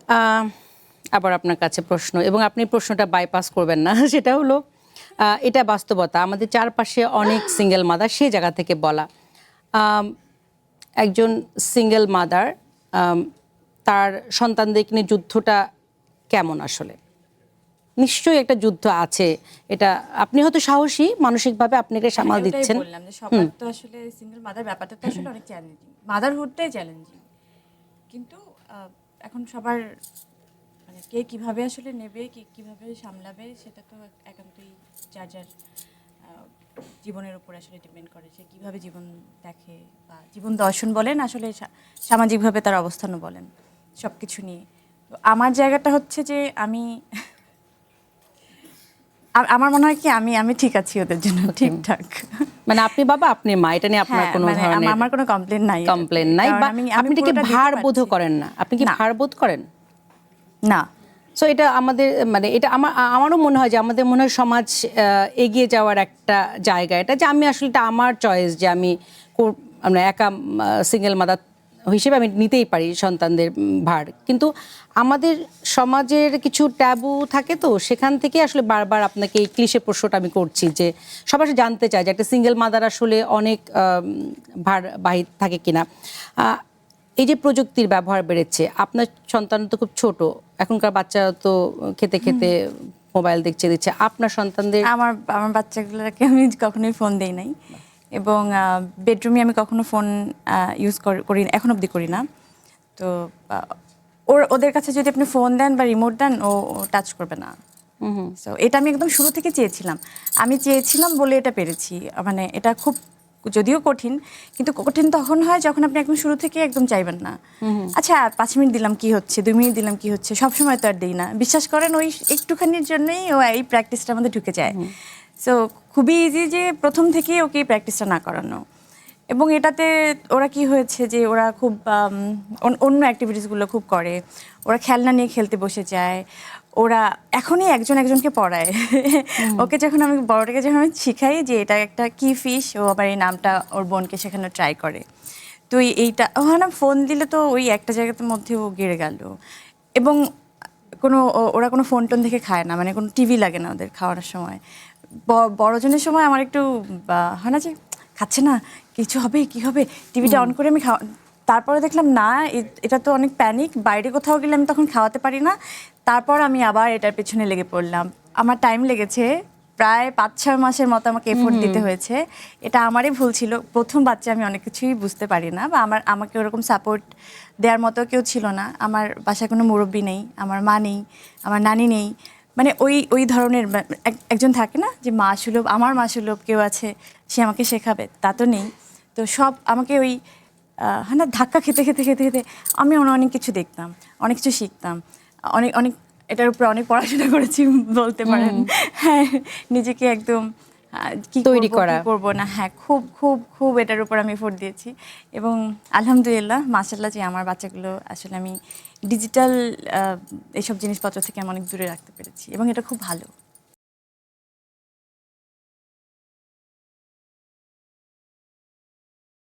আহ, আবার আপনার কাছে প্রশ্ন, এবং আপনি প্রশ্নটা বাইপাস করবেন না। সেটা হলো এটা বাস্তবতা, আমাদের চারপাশে অনেক সিঙ্গেল মাদার, সেই জায়গা থেকে বলা। আম, একজন সিঙ্গেল মাদার তার সন্তানদের নিয়ে যুদ্ধটা কেমন আসলে? নিশ্চয়ই একটা যুদ্ধ আছে। এটা আপনি হয়তো সাহসী, মানসিকভাবে আপনাকে সামাল দিচ্ছেন। বললাম যে সবার তো আসলে সিঙ্গেল মাদার ব্যাপারটা তো আসলে অনেক চ্যালেঞ্জিং, মাদারহুডটাই চ্যালেঞ্জিং। কিন্তু এখন সবার মানে কে কিভাবে আসলে নেবে, কিভাবে সামলাবে, সেটা তো একান্তই যার যার জীবনের উপর আসলে ডিপেন্ড করে, সে কীভাবে জীবন দেখে বা জীবন দর্শন বলেন, আসলে সামাজিকভাবে তার অবস্থানও বলেন, সব কিছু নিয়ে। তো আমার জায়গাটা হচ্ছে যে আমার মনে হয় কি আমি আমি ঠিক আছি ওদের জন্য, ঠিকঠাক। মানে আপনি বাবা, আপনি মা, এটা নিয়ে আপনার কোনো ধরনের আমার কোনো কমপ্লেন নাই, কমপ্লেন নাই, বা আপনি কি ভার বোধ করেন না? আপনি কি ভার বোধ করেন না? সো এটা আমাদের, মানে এটা আমারও মনে হয় যে আমাদের মনে হয় সমাজ এগিয়ে যাওয়ার একটা জায়গা এটা, যে আমি আসলে এটা আমার চয়েস, যে আমি আমরা একা সিঙ্গেল মাদার হিসেবে আমি নিতেই পারি সন্তানদের ভার। কিন্তু আমাদের সমাজের কিছু ট্যাবু থাকে, তো সেখান থেকে আসলে বারবার আপনাকে এই ক্লিশে প্রশ্নটা আমি করছি, যে সবাই জানতে চায় যে একটা সিঙ্গেল মাদার আসলে অনেক ভার বাহির থাকে কিনা। এই যে প্রযুক্তির ব্যবহার বেড়েছে, আপনার সন্তান তো খুব ছোট, এখনকার বাচ্চারা তো খেতে খেতে মোবাইল দিচ্ছে, আপনার সন্তানদের? আমার আমার বাচ্চাগুলোকে আমি কখনোই ফোন দেই নাই, এবং বেডরুমে আমি কখনো ফোন ইউজ করি, এখন অবধি করি না। তো ওদের কাছে যদি আপনি ফোন দেন বা রিমোট দেন, ও টাচ করবে না। সো এটা আমি একদম শুরু থেকে চেয়েছিলাম, আমি চেয়েছিলাম বলে এটা পেরেছি। মানে এটা খুব, যদিও কঠিন, কিন্তু কঠিন তখন হয় যখন আপনি একদম শুরু থেকে একদম চাইবেন না। আচ্ছা 5 মিনিট দিলাম কি হচ্ছে, 2 মিনিট দিলাম কি হচ্ছে, সবসময় তো আর দিই না। বিশ্বাস করেন, ওই একটুখানির জন্যই ও এই প্র্যাকটিসটার মধ্যে ঢুকে যায়। সো খুবই ইজি যে প্রথম থেকেই ওকে এই প্র্যাকটিসটা না করানো। এবং এটাতে ওরা কি হয়েছে যে ওরা খুব অন্য অ্যাক্টিভিটিসগুলো খুব করে, ওরা খেলনা নিয়ে খেলতে বসে যায়, ওরা এখনই একজন একজনকে পড়ায়। ওকে যখন আমি বড়টাকে যখন আমি শিখাই যে এটা একটা কি ফিশ, ও আবার এই নামটা ওর বোনকে শেখানো ট্রাই করে। তো এইটা না, ফোন দিলে তো ওই একটা জায়গার মধ্যে ও গেড়ে গেল। এবং ওরা কোনো ফোন টোন দেখে খায় না, মানে কোনো টিভি লাগে না ওদের খাওয়ানোর সময়। বড়জনের সময় আমার একটু হয় না যে খাচ্ছে না, কিছু হবে, কি হবে, টিভিটা অন করে আমি তারপরে দেখলাম না, এটা তো অনেক প্যানিক, বাইরে কোথাও গেলে আমি তখন খাওয়াতে পারি না। তারপর আমি আবার এটার পেছনে লেগে পড়লাম। আমার টাইম লেগেছে, প্রায় 5-6 মাসের মতো আমাকে এফোর্ট দিতে হয়েছে। এটা আমারই ভুল ছিল, প্রথম বাচ্চা, আমি অনেক কিছুই বুঝতে পারি না, বা আমাকে ওরকম সাপোর্ট দেওয়ার মতো কেউ ছিল না। আমার বাসায় কোনো মুরব্বি নেই, আমার মা নেই, আমার নানি নেই, মানে ওই ধরনের একজন থাকে না যে মা সুলভ, আমার মা সুলভ কেউ আছে, সে আমাকে শেখাবে, তা তো নেই। তো সব আমাকে ওই হ্যাঁ না, ধাক্কা খেতে খেতে খেতে খেতে আমি অনেক কিছু দেখতাম, অনেক কিছু শিখতাম, অনেক অনেক এটার উপরে অনেক পড়াশোনা করেছি বলতে পারেন। হ্যাঁ, নিজেকে একদম কি তৈরি করা, কি করবো না, হ্যাঁ খুব খুব খুব এটার উপর আমি এফোর্ট দিয়েছি। এবং আলহামদুলিল্লাহ, মাশাআল্লাহ, যে আমার বাচ্চাগুলো আসলে আমি ডিজিটাল এসব জিনিসপত্র থেকে আমি অনেক দূরে রাখতে পেরেছি, এবং এটা খুব ভালো।